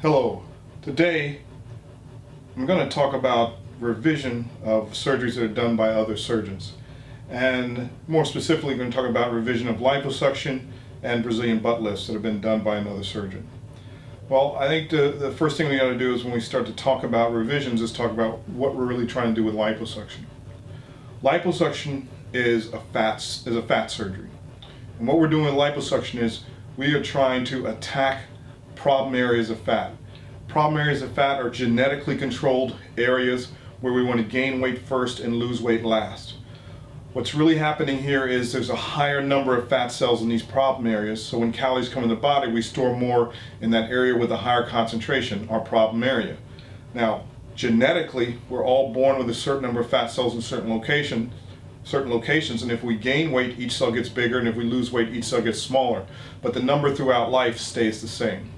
Hello. Today I'm going to talk about revision of surgeries that are done by other surgeons. And more specifically, I'm going to talk about revision of liposuction and Brazilian butt lifts that have been done by another surgeon. Well, I think the first thing we got to do is when we start to talk about revisions is talk about what we're really trying to do with liposuction. Liposuction is a fat surgery. And what we're doing with liposuction is we are trying to attack problem areas of fat. Problem areas of fat are genetically controlled areas where we want to gain weight first and lose weight last. What's really happening here is there's a higher number of fat cells in these problem areas, so when calories come in the body, we store more in that area with a higher concentration, our problem area. Now, genetically, we're all born with a certain number of fat cells in certain locations, and if we gain weight, each cell gets bigger, and if we lose weight, each cell gets smaller. But the number throughout life stays the same.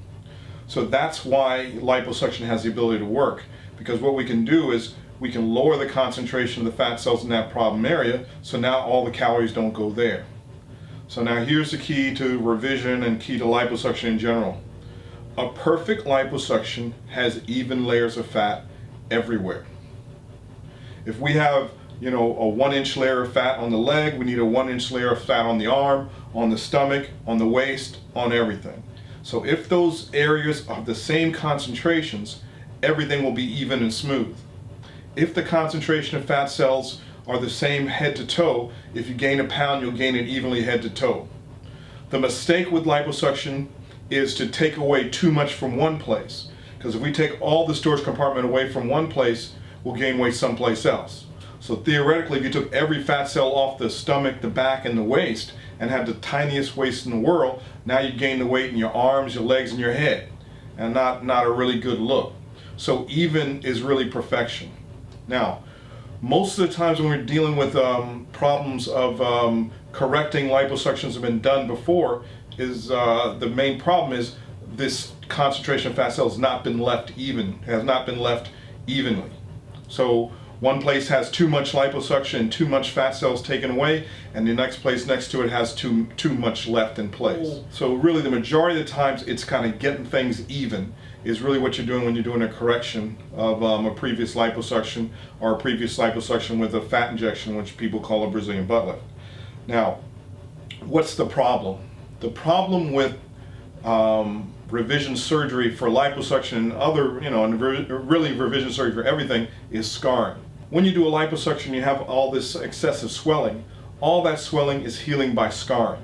So that's why liposuction has the ability to work, because what we can do is we can lower the concentration of the fat cells in that problem area, so now all the calories don't go there. So now here's the key to revision and key to liposuction in general. A perfect liposuction has even layers of fat everywhere. If we have a 1-inch layer of fat on the leg, we need a 1-inch layer of fat on the arm, on the stomach, on the waist, on everything. So if those areas are the same concentrations, everything will be even and smooth. If the concentration of fat cells are the same head to toe, if you gain a pound, you'll gain it evenly head to toe. The mistake with liposuction is to take away too much from one place, because if we take all the storage compartment away from one place, we'll gain weight someplace else. So theoretically, if you took every fat cell off the stomach, the back, and the waist, and had the tiniest waist in the world, now you gain the weight in your arms, your legs, and your head, and not a really good look. So even is really perfection. Now, most of the times when we're dealing with problems of correcting liposuctions have been done before, is the main problem is this concentration of fat cells has not been left evenly. So one place has too much liposuction and too much fat cells taken away, and the next place next to it has too much left in place. So really the majority of the times it's kind of getting things even is really what you're doing when you're doing a correction of a previous liposuction or a previous liposuction with a fat injection, which people call a Brazilian butt lift. Now, what's the problem? The problem with revision surgery for liposuction and other, and really revision surgery for everything is scarring. When you do a liposuction, you have all this excessive swelling. All that swelling is healing by scarring.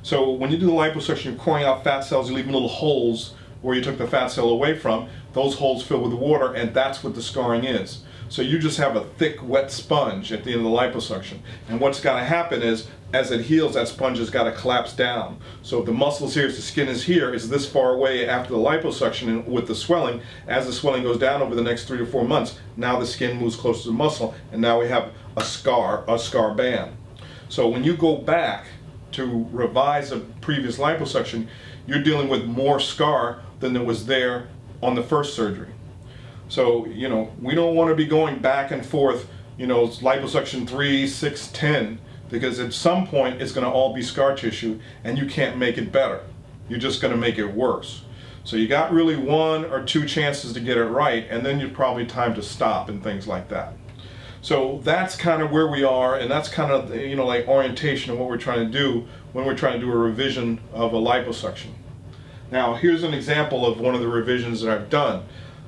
So when you do the liposuction, you're coring out fat cells, you're leaving little holes where you took the fat cell away from. Those holes fill with water, and that's what the scarring is. So you just have a thick, wet sponge at the end of the liposuction. And what's got to happen is, as it heals, that sponge has got to collapse down. So if the muscle's here, the skin is here, it's this far away after the liposuction and with the swelling. As the swelling goes down over the next 3 to 4 months, now the skin moves closer to the muscle, and now we have a scar band. So when you go back to revise a previous liposuction, you're dealing with more scar than there was there on the first surgery. So, we don't want to be going back and forth, liposuction 3, 6, 10, because at some point it's going to all be scar tissue and you can't make it better. You're just going to make it worse. So you got really 1 or 2 chances to get it right, and then you're probably time to stop and things like that. So that's kind of where we are, and that's kind of, like orientation of what we're trying to do when we're trying to do a revision of a liposuction. Now, here's an example of one of the revisions that I've done.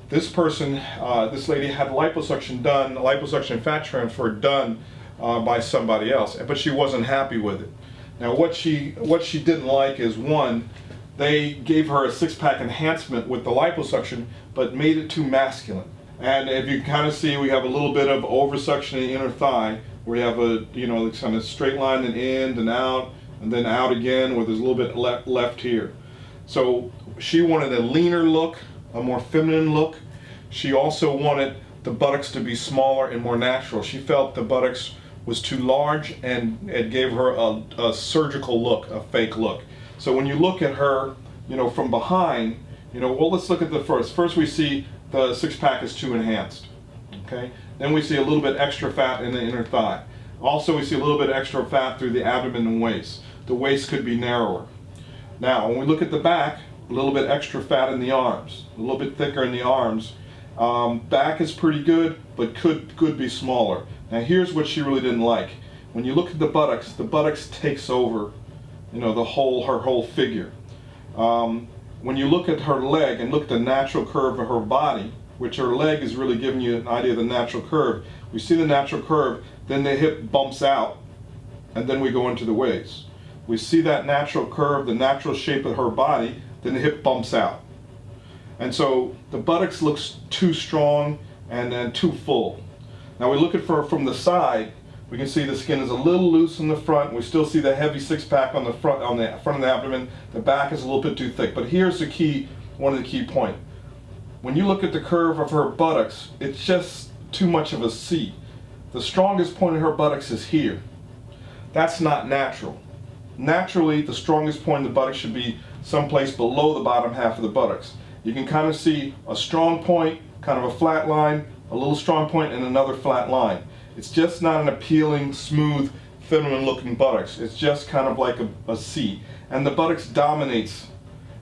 This person, this lady had liposuction and fat transfer done by somebody else, but she wasn't happy with it. Now, what she didn't like is, one, they gave her a 6-pack enhancement with the liposuction, but made it too masculine. And if you kind of see, we have a little bit of oversuction in the inner thigh, where you have a, kind of straight line and in and out, and then out again, where there's a little bit left here. So she wanted a leaner look, a more feminine look. She also wanted the buttocks to be smaller and more natural. She felt the buttocks was too large, and it gave her a surgical look, a fake look. So when you look at her, from behind, let's look at the first. First we see the 6-pack is too enhanced. Okay. Then we see a little bit extra fat in the inner thigh. Also, we see a little bit extra fat through the abdomen and waist. The waist could be narrower. Now, when we look at the back, a little bit extra fat in the arms, a little bit thicker in the arms. Back is pretty good, but could be smaller. Now here's what she really didn't like. When you look at the buttocks takes over, you know, her whole figure. When you look at her leg and look at the natural curve of her body, which her leg is really giving you an idea of the natural curve. We see the natural curve, then the hip bumps out, and then we go into the waist. We see that natural curve, the natural shape of her body, then the hip bumps out. And so the buttocks looks too strong and then too full. Now we look at her from the side, we can see the skin is a little loose in the front. We still see the heavy six-pack on the front of the abdomen. The back is a little bit too thick. But here's the key, one of the key points. When you look at the curve of her buttocks, it's just too much of a C. The strongest point of her buttocks is here. That's not natural. Naturally, the strongest point of the buttocks should be someplace below the bottom half of the buttocks. You can kind of see a strong point, kind of a flat line, a little strong point, and another flat line. It's just not an appealing, smooth, feminine looking buttocks. It's just kind of like a C. And the buttocks dominates,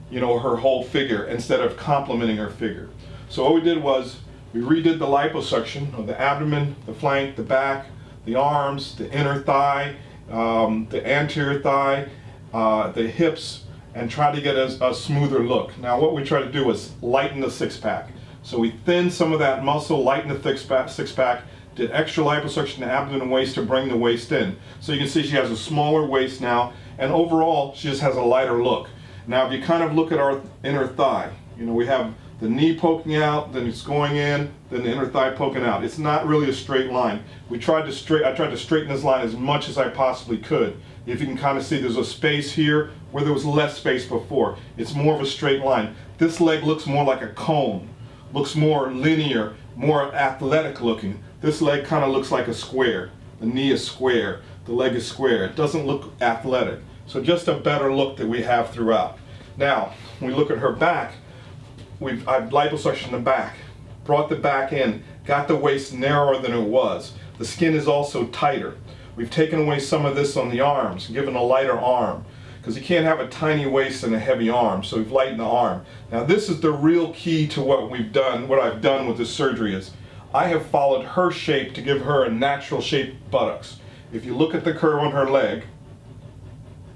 you know, her whole figure instead of complementing her figure. So what we did was we redid the liposuction of the abdomen, the flank, the back, the arms, the inner thigh, the anterior thigh, the hips, and try to get a smoother look. Now what we try to do is lighten the six-pack. So we thinned some of that muscle, lightened the six-pack, did extra liposuction to abdomen and waist to bring the waist in. So you can see she has a smaller waist now, and overall she just has a lighter look. Now if you kind of look at our inner thigh, you know, we have the knee poking out, then it's going in, then the inner thigh poking out. It's not really a straight line. I tried to straighten this line as much as I possibly could. If you can kind of see, there's a space here where there was less space before. It's more of a straight line. This leg looks more like a cone, looks more linear, more athletic looking. This leg kind of looks like a square. The knee is square, the leg is square. It doesn't look athletic. So just a better look that we have throughout. Now, when we look at her back, I've liposuctioned the back, brought the back in, got the waist narrower than it was. The skin is also tighter. We've taken away some of this on the arms, given a lighter arm, because you can't have a tiny waist and a heavy arm, so we've lightened the arm. Now this is the real key to what I've done with this surgery is, I have followed her shape to give her a natural shaped buttocks. If you look at the curve on her leg,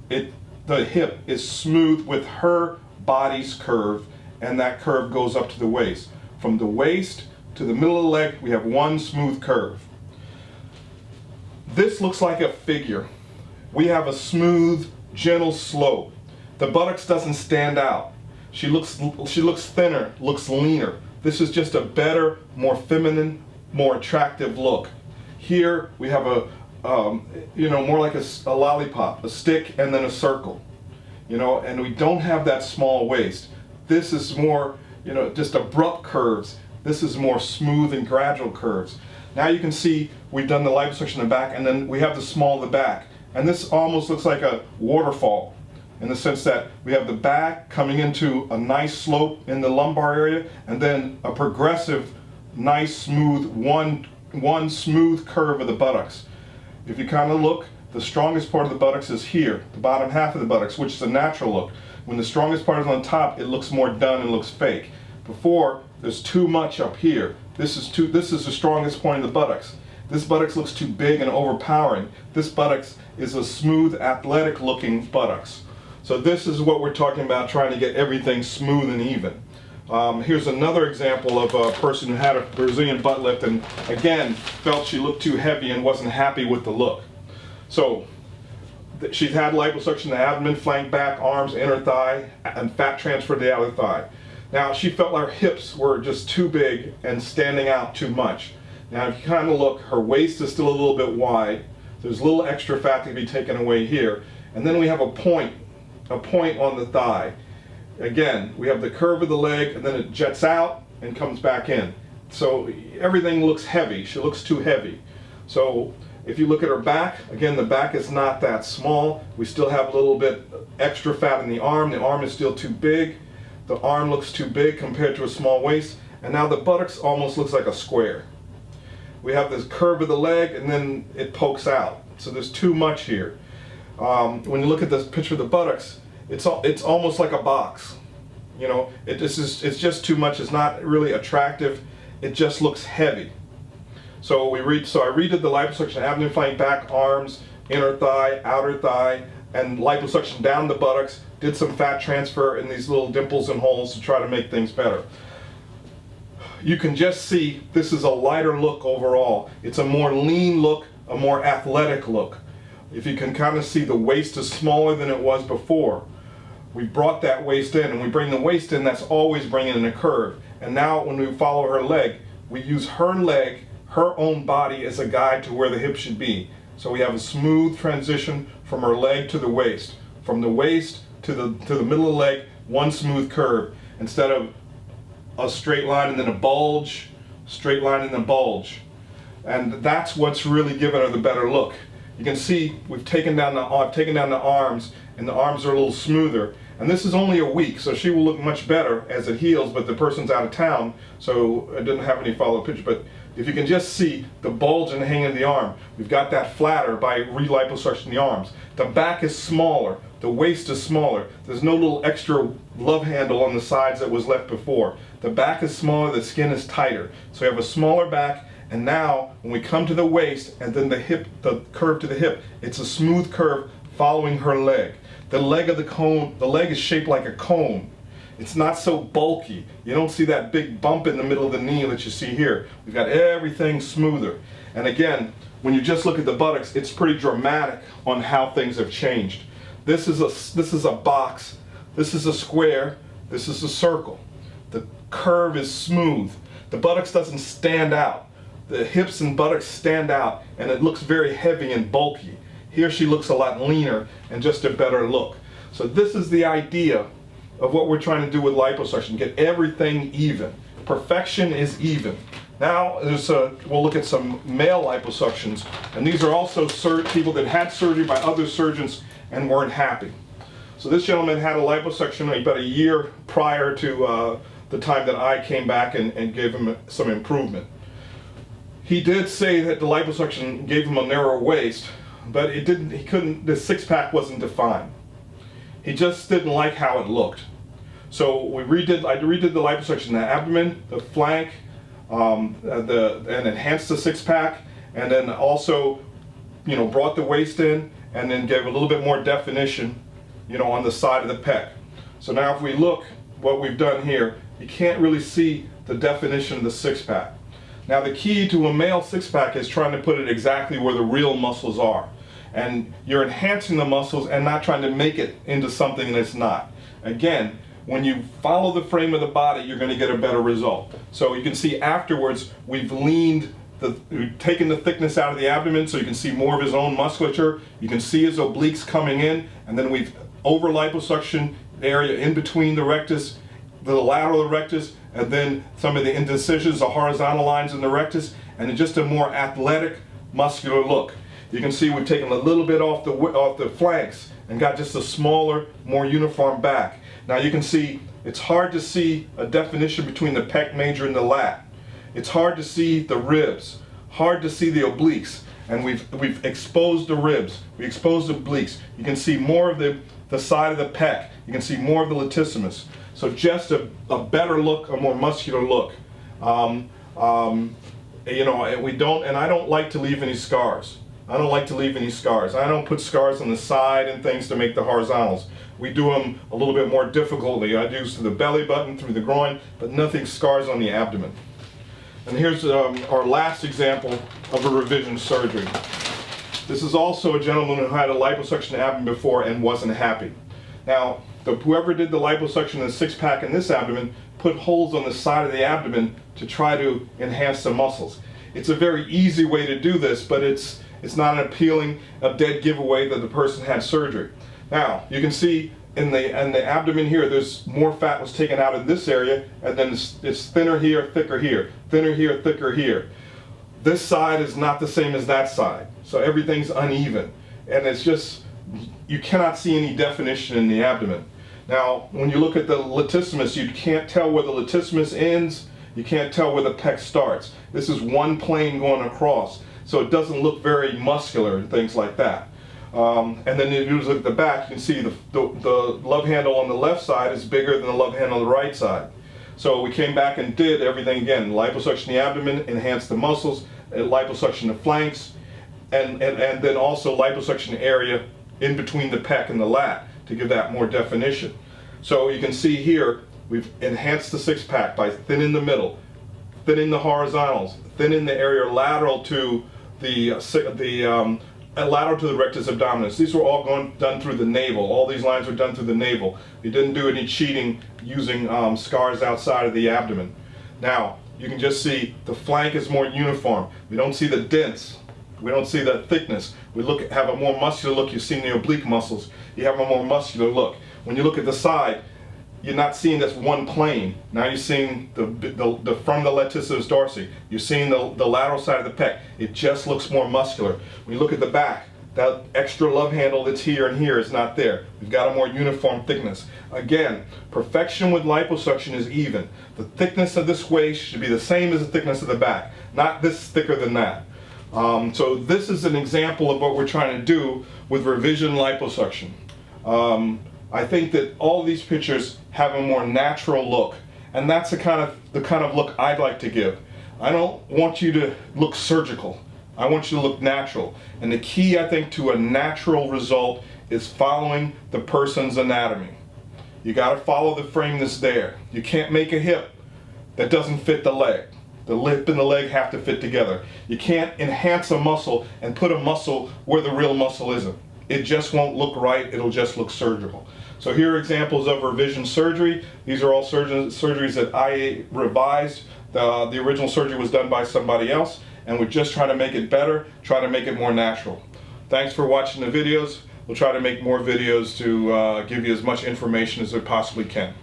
the hip is smooth with her body's curve, and that curve goes up to the waist. From the waist to the middle of the leg, we have one smooth curve. This looks like a figure. We have a smooth, gentle slope. The buttocks doesn't stand out. She looks thinner, looks leaner. This is just a better, more feminine, more attractive look. Here we have more like a lollipop, a stick and then a circle. You know, and we don't have that small waist. This is more, you know, just abrupt curves. This is more smooth and gradual curves. Now you can see we've done the liposuction in the back, and then we have the small of the back. And this almost looks like a waterfall in the sense that we have the back coming into a nice slope in the lumbar area, and then a progressive, nice, smooth, one smooth curve of the buttocks. If you kind of look, the strongest part of the buttocks is here, the bottom half of the buttocks, which is a natural look. When the strongest part is on top, it looks more done and looks fake. Before, there's too much up here. This is the strongest point of the buttocks. This buttocks looks too big and overpowering. This buttocks is a smooth, athletic looking buttocks. So this is what we're talking about, trying to get everything smooth and even. Here's another example of a person who had a Brazilian butt lift and again felt she looked too heavy and wasn't happy with the look. So she's had liposuction, the abdomen, flank, back, arms, inner thigh, and fat transfer to the outer thigh. Now she felt like her hips were just too big and standing out too much. Now if you kind of look, her waist is still a little bit wide. There's a little extra fat to be taken away here. And then we have a point on the thigh. Again, we have the curve of the leg and then it jets out and comes back in. So everything looks heavy. She looks too heavy. So if you look at her back, again, the back is not that small. We still have a little bit extra fat in the arm. The arm is still too big. The arm looks too big compared to a small waist. And now the buttocks almost looks like a square. We have this curve of the leg and then it pokes out. So there's too much here. When you look at this picture of the buttocks, it's almost like a box. You know, it's just too much. It's not really attractive. It just looks heavy. So I redid the liposuction, abdomen, flank, back, arms, inner thigh, outer thigh, and liposuction down the buttocks. Did some fat transfer in these little dimples and holes to try to make things better. You can just see this is a lighter look overall. It's a more lean look, a more athletic look. If you can kind of see, the waist is smaller than it was before. We brought that waist in, and we bring the waist in, that's always bringing in a curve. And now when we follow her leg, we use her leg, her own body, as a guide to where the hip should be. So we have a smooth transition from her leg to the waist. From the waist to the middle of the leg, one smooth curve, instead of a straight line and then a bulge, straight line and then bulge. And that's what's really given her the better look. You can see I've taken down the arms, and the arms are a little smoother. And this is only a week, so she will look much better as it heals, but the person's out of town, so I didn't have any follow-up picture. But if you can just see the bulge and hang of the arm, we've got that flatter by re-liposuction the arms. The back is smaller, the waist is smaller. There's no little extra love handle on the sides that was left before. The back is smaller, the skin is tighter. So we have a smaller back, and now when we come to the waist and then the hip, the curve to the hip, it's a smooth curve following her leg. The leg of the cone, the leg is shaped like a cone. It's not so bulky. You don't see that big bump in the middle of the knee that you see here. We've got everything smoother. And again, when you just look at the buttocks, it's pretty dramatic on how things have changed. This is a box, this is a square, this is a circle. The curve is smooth. The buttocks doesn't stand out. The hips and buttocks stand out, and it looks very heavy and bulky. Here she looks a lot leaner and just a better look. So this is the idea of what we're trying to do with liposuction, get everything even. Perfection is even. Now we'll look at some male liposuctions, and these are also people that had surgery by other surgeons and weren't happy. So this gentleman had a liposuction about a year prior to the time that I came back and gave him some improvement. He did say that the liposuction gave him a narrower waist, but the six-pack wasn't defined. He just didn't like how it looked. So I redid the liposuction, the abdomen, the flank, and enhanced the six-pack, and then also, brought the waist in, and then gave a little bit more definition, on the side of the pec. So now if we look what we've done here, you can't really see the definition of the six-pack. Now the key to a male six-pack is trying to put it exactly where the real muscles are. And you're enhancing the muscles and not trying to make it into something that's not. Again, when you follow the frame of the body, you're going to get a better result. So you can see afterwards, we've taken the thickness out of the abdomen so you can see more of his own musculature. You can see his obliques coming in, and then we've over liposuction area in between the rectus, the lateral rectus, and then some of the indecisions, the horizontal lines in the rectus, and just a more athletic, muscular look. You can see we've taken a little bit off the flanks and got just a smaller, more uniform back. Now you can see it's hard to see a definition between the pec major and the lat. It's hard to see the ribs, hard to see the obliques, and we've exposed the ribs, we exposed the obliques. You can see more of the side of the pec. You can see more of the latissimus. So just a better look, a more muscular look. And I don't like to leave any scars. I don't put scars on the side and things to make the horizontals. We do them a little bit more difficultly. I do through the belly button, through the groin, but nothing scars on the abdomen. And here's our last example of a revision surgery. This is also a gentleman who had a liposuction abdomen before and wasn't happy. Now, whoever did the liposuction and the six-pack in this abdomen put holes on the side of the abdomen to try to enhance the muscles. It's a very easy way to do this, but it's not an appealing, a dead giveaway that the person had surgery. Now, you can see in the abdomen here, there's more fat was taken out in this area, and then it's thinner here, thicker here, thinner here, thicker here. This side is not the same as that side, so everything's uneven, and it's just, you cannot see any definition in the abdomen. Now, when you look at the latissimus, you can't tell where the latissimus ends, you can't tell where the pec starts. This is one plane going across, so it doesn't look very muscular and things like that. And then if you look at the back, you can see the love handle on the left side is bigger than the love handle on the right side. So we came back and did everything again. Liposuction the abdomen, enhance the muscles, liposuction the flanks, and then also liposuction the area in between the pec and the lat to give that more definition. So you can see here, we've enhanced the six-pack by thinning the middle, thinning the horizontals, thinning the area lateral to the lateral to the rectus abdominis. These were all done through the navel. All these lines were done through the navel. We didn't do any cheating using scars outside of the abdomen. Now, you can just see the flank is more uniform. We don't see the dents. We don't see the thickness. We have a more muscular look. You see the oblique muscles. You have a more muscular look. When you look at the side, you're not seeing this one plane. Now you're seeing from the latissimus dorsi. You're seeing the lateral side of the pec. It just looks more muscular. When you look at the back, that extra love handle that's here and here is not there. We've got a more uniform thickness. Again, perfection with liposuction is even. The thickness of this waist should be the same as the thickness of the back, not this thicker than that. So this is an example of what we're trying to do with revision liposuction. I think that all these pictures have a more natural look, and that's the kind of look I'd like to give. I don't want you to look surgical. I want you to look natural. And the key, I think, to a natural result is following the person's anatomy. You got to follow the frame that's there. You can't make a hip that doesn't fit the leg. The hip and the leg have to fit together. You can't enhance a muscle and put a muscle where the real muscle isn't. It just won't look right. It'll just look surgical. So here are examples of revision surgery. These are all surgeries that I revised. The original surgery was done by somebody else, and we're just trying to make it better, try to make it more natural. Thanks for watching the videos. We'll try to make more videos to give you as much information as we possibly can.